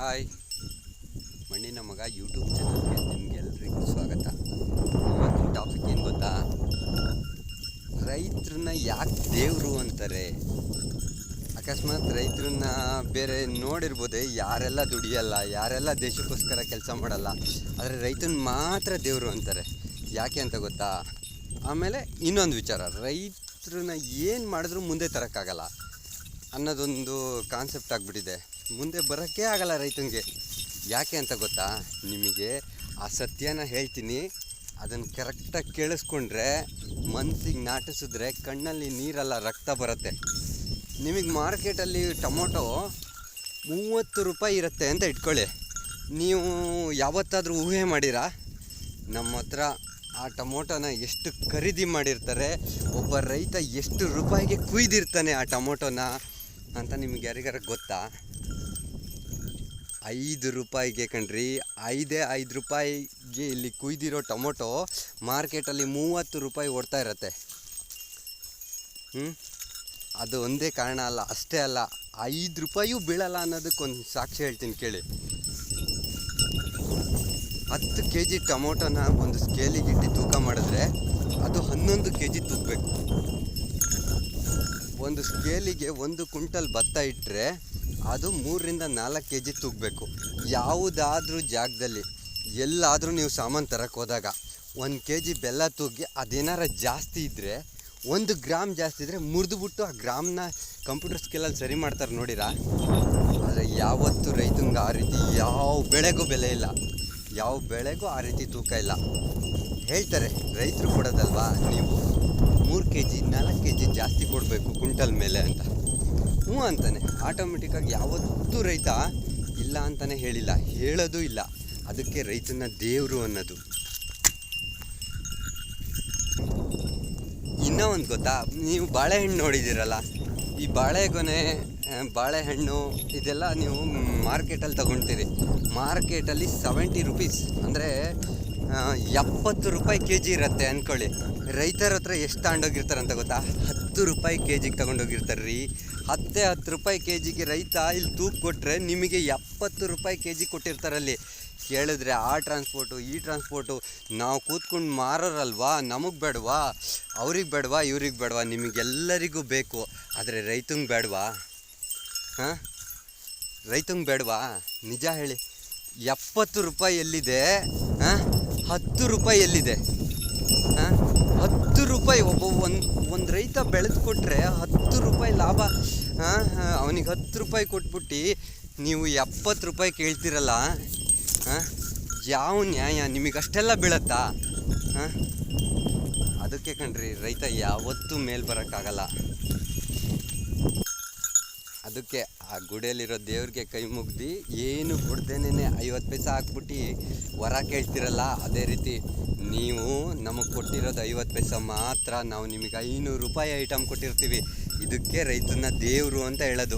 Hi, ಮಣ್ಣಿನ ಮಗ YouTube ಚಾನಲ್ಗೆ ನಿಮಗೆಲ್ರಿಗೂ ಸ್ವಾಗತ. ಇವತ್ತಿನ ಟಾಪಿಕ್ ಏನು ಗೊತ್ತಾ? ರೈತರನ್ನ ಯಾಕೆ ದೇವರು ಅಂತಾರೆ? ಅಕಸ್ಮಾತ್ ರೈತರನ್ನ ಬೇರೆ ನೋಡಿರ್ಬೋದೆ, ಯಾರೆಲ್ಲ ದುಡಿಯಲ್ಲ, ಯಾರೆಲ್ಲ ದೇಶಕ್ಕೋಸ್ಕರ ಕೆಲಸ ಮಾಡಲ್ಲ, ಆದರೆ ರೈತನ ಮಾತ್ರ ದೇವರು ಅಂತಾರೆ. ಯಾಕೆ ಅಂತ ಗೊತ್ತಾ? ಆಮೇಲೆ ಇನ್ನೊಂದು ವಿಚಾರ, ರೈತರನ್ನ ಏನು ಮಾಡಿದ್ರೂ ಮುಂದೆ ತರೋಕ್ಕಾಗಲ್ಲ ಅನ್ನೋದೊಂದು ಕಾನ್ಸೆಪ್ಟ್ ಆಗಿಬಿಟ್ಟಿದೆ. ಮುಂದೆ ಬರೋಕ್ಕೆ ಆಗಲ್ಲ ರೈತನಿಗೆ. ಯಾಕೆ ಅಂತ ಗೊತ್ತಾ? ನಿಮಗೆ ಆ ಸತ್ಯನ ಹೇಳ್ತೀನಿ, ಅದನ್ನು ಕರೆಕ್ಟಾಗಿ ಕೇಳಿಸ್ಕೊಂಡ್ರೆ, ಮನಸ್ಸಿಗೆ ನಾಟಿಸಿದ್ರೆ ಕಣ್ಣಲ್ಲಿ ನೀರಲ್ಲ ರಕ್ತ ಬರುತ್ತೆ. ನಿಮಗೆ ಮಾರ್ಕೆಟಲ್ಲಿ ಟೊಮೊಟೊ 30 ರೂಪಾಯಿ ಇರುತ್ತೆ ಅಂತ ಇಟ್ಕೊಳ್ಳಿ. ನೀವು ಯಾವತ್ತಾದರೂ ಊಹೆ ಮಾಡಿರಾ ನಮ್ಮ ಹತ್ರ ಆ ಟೊಮೊಟೊನ ಎಷ್ಟು ಖರೀದಿ ಮಾಡಿರ್ತಾರೆ, ಒಬ್ಬ ರೈತ ಎಷ್ಟು ರೂಪಾಯಿಗೆ ಕುಯ್ದಿರ್ತಾನೆ ಆ ಟೊಮೊಟೊನ ಅಂತ ನಿಮ್ಗೆ ಯಾರಿಗಾರ ಗೊತ್ತಾ? 5 ರೂಪಾಯಿಗೆ ಕಣ್ರಿ, 5 ರೂಪಾಯಿಗೆ ಇಲ್ಲಿ ಕುಯ್ದಿರೋ ಟೊಮೊಟೊ ಮಾರ್ಕೆಟಲ್ಲಿ 30 ರೂಪಾಯಿ ಓಡ್ತಾ ಇರತ್ತೆ. ಅದು ಒಂದೇ ಕಾರಣ ಅಲ್ಲ, ಅಷ್ಟೇ ಅಲ್ಲ, 5 ರೂಪಾಯಿಯೂ ಬೀಳಲ್ಲ ಅನ್ನೋದಕ್ಕೊಂದು ಸಾಕ್ಷಿ ಹೇಳ್ತೀನಿ ಕೇಳಿ. 10 kg ಟೊಮೊಟೊನ ಒಂದು ಸ್ಕೇಲಿಗೆ ಇಟ್ಟು ತೂಕ ಮಾಡಿದ್ರೆ ಅದು 11 kg ತೂಗಬೇಕು. ಒಂದು ಸ್ಕೇಲಿಗೆ 1 ಕ್ವಿಂಟಲ್ ಭತ್ತ ಇಟ್ಟರೆ ಅದು 3 ರಿಂದ 4 kg ತೂಗಬೇಕು. ಯಾವುದಾದ್ರೂ ಜಾಗದಲ್ಲಿ ಎಲ್ಲಾದರೂ ನೀವು ಸಾಮಾನು ತರಕ್ಕೆ ಹೋದಾಗ 1 kg ಬೆಲ್ಲ ತೂಗಿ ಅದೇನಾರ ಜಾಸ್ತಿ ಇದ್ದರೆ, 1 ಗ್ರಾಮ್ ಜಾಸ್ತಿ ಇದ್ದರೆ ಮುರಿದುಬಿಟ್ಟು ಆ ಗ್ರಾಮ್ನ ಕಂಪ್ಯೂಟರ್ ಸ್ಕೇಲಲ್ಲಿ ಸರಿ ಮಾಡ್ತಾರೆ, ನೋಡಿರಾ? ಆದರೆ ಯಾವತ್ತೂ ರೈತಂಗೆ ಆ ರೀತಿ ಯಾವ ಬೆಳೆಗೂ ಬೆಲೆ ಇಲ್ಲ, ಯಾವ ಬೆಳೆಗೂ ಆ ರೀತಿ ತೂಕ ಇಲ್ಲ. ಹೇಳ್ತಾರೆ ರೈತರು ಕೊಡೋದಲ್ವಾ, ನೀವು 3 kg 4 kg ಜಾಸ್ತಿ ಕೊಡಬೇಕು ಕ್ವಿಂಟಲ್ ಮೇಲೆ ಅಂತ. ಅಂತಾನೆ ಆಟೋಮೆಟಿಕ್ಕಾಗಿ ಯಾವತ್ತೂ ರೈತ ಇಲ್ಲ ಅಂತಾನೆ ಹೇಳಿಲ್ಲ, ಹೇಳೋದು ಇಲ್ಲ. ಅದಕ್ಕೆ ರೈತನ ದೇವರು ಅನ್ನೋದು. ಇನ್ನೂ ಒಂದು ಗೊತ್ತಾ? ನೀವು ಬಾಳೆಹಣ್ಣು ನೋಡಿದ್ದೀರಲ್ಲ, ಈ ಬಾಳೆಹಣ್ಣು ಇದೆಲ್ಲ ನೀವು ಮಾರ್ಕೆಟಲ್ಲಿ ತಗೊಳ್ತೀರಿ. ಮಾರ್ಕೆಟಲ್ಲಿ 70 ರೂಪೀಸ್ ಅಂದರೆ 70 ರೂಪಾಯಿ kg ಇರುತ್ತೆ ಅಂದ್ಕೊಳ್ಳಿ. ರೈತರ ಹತ್ರ ಎಷ್ಟು ತಗೊಂಡೋಗಿರ್ತಾರೆ ಅಂತ ಗೊತ್ತಾ? 10 ರೂಪಾಯಿ kg ತಗೊಂಡೋಗಿರ್ತಾರೆ ರೀ. 10 ರೂಪಾಯಿ kgಗೆ ರೈತ ಇಲ್ಲಿ ತೂಕ ಕೊಟ್ಟರೆ ನಿಮಗೆ 70 ರೂಪಾಯಿ kg ಕೊಟ್ಟಿರ್ತಾರಲ್ಲಿ. ಕೇಳಿದ್ರೆ ಆ ಟ್ರಾನ್ಸ್ಪೋರ್ಟು ಈ ಟ್ರಾನ್ಸ್ಪೋರ್ಟು, ನಾವು ಕೂತ್ಕೊಂಡು ಮಾರೋರಲ್ವಾ, ನಮಗೆ ಬೇಡವಾ, ಅವ್ರಿಗೆ ಬೇಡವಾ, ಇವ್ರಿಗೆ ಬೇಡವಾ? ನಿಮಗೆಲ್ಲರಿಗೂ ಬೇಕು, ಆದರೆ ರೈತಂಗೆ ಬೇಡವಾ? ರೈತಂಗೆ ಬೇಡವಾ? ನಿಜ ಹೇಳಿ, 70 ರೂಪಾಯಿ ಎಲ್ಲಿದೆ? 10 ರೂಪಾಯಿ ಎಲ್ಲಿದೆ? 10 ರೂಪಾಯಿ ಒಂದು ರೈತ ಬೆಳೆದು ಕೊಟ್ಟರೆ 10 ರೂಪಾಯಿ ಲಾಭ. ಅವನಿಗೆ 10 ರೂಪಾಯಿ ಕೊಟ್ಬಿಟ್ಟು ನೀವು 70 ರೂಪಾಯಿ ಕೇಳ್ತೀರಲ್ಲ, ಯಾವ ನ್ಯಾಯ? ನಿಮಗಷ್ಟೆಲ್ಲ ಬೀಳತ್ತಾ? ಅದಕ್ಕೆ ಕಣ್ರಿ, ರೈತ ಯಾವತ್ತೂ ಮೇಲೆ ಬರೋಕ್ಕಾಗಲ್ಲ. ಅದಕ್ಕೆ ಆ ಗುಡಿಯಲ್ಲಿರೋ ದೇವ್ರಿಗೆ ಕೈ ಮುಗ್ದು ಏನು ಕೊಡ್ದೇನೆ 50 ಪೈಸೆ ಹಾಕ್ಬಿಟ್ಟು ವರ ಕೇಳ್ತಿರಲ್ಲ, ಅದೇ ರೀತಿ ನೀವು ನಮಗೆ ಕೊಟ್ಟಿರೋದು 50 ಪೈಸೆ ಮಾತ್ರ. ನಾವು ನಿಮಗೆ 500 ರೂಪಾಯಿ ಐಟಮ್ ಕೊಟ್ಟಿರ್ತೀವಿ. ಇದಕ್ಕೆ ರೈತನ ದೇವರು ಅಂತ ಹೇಳೋದು.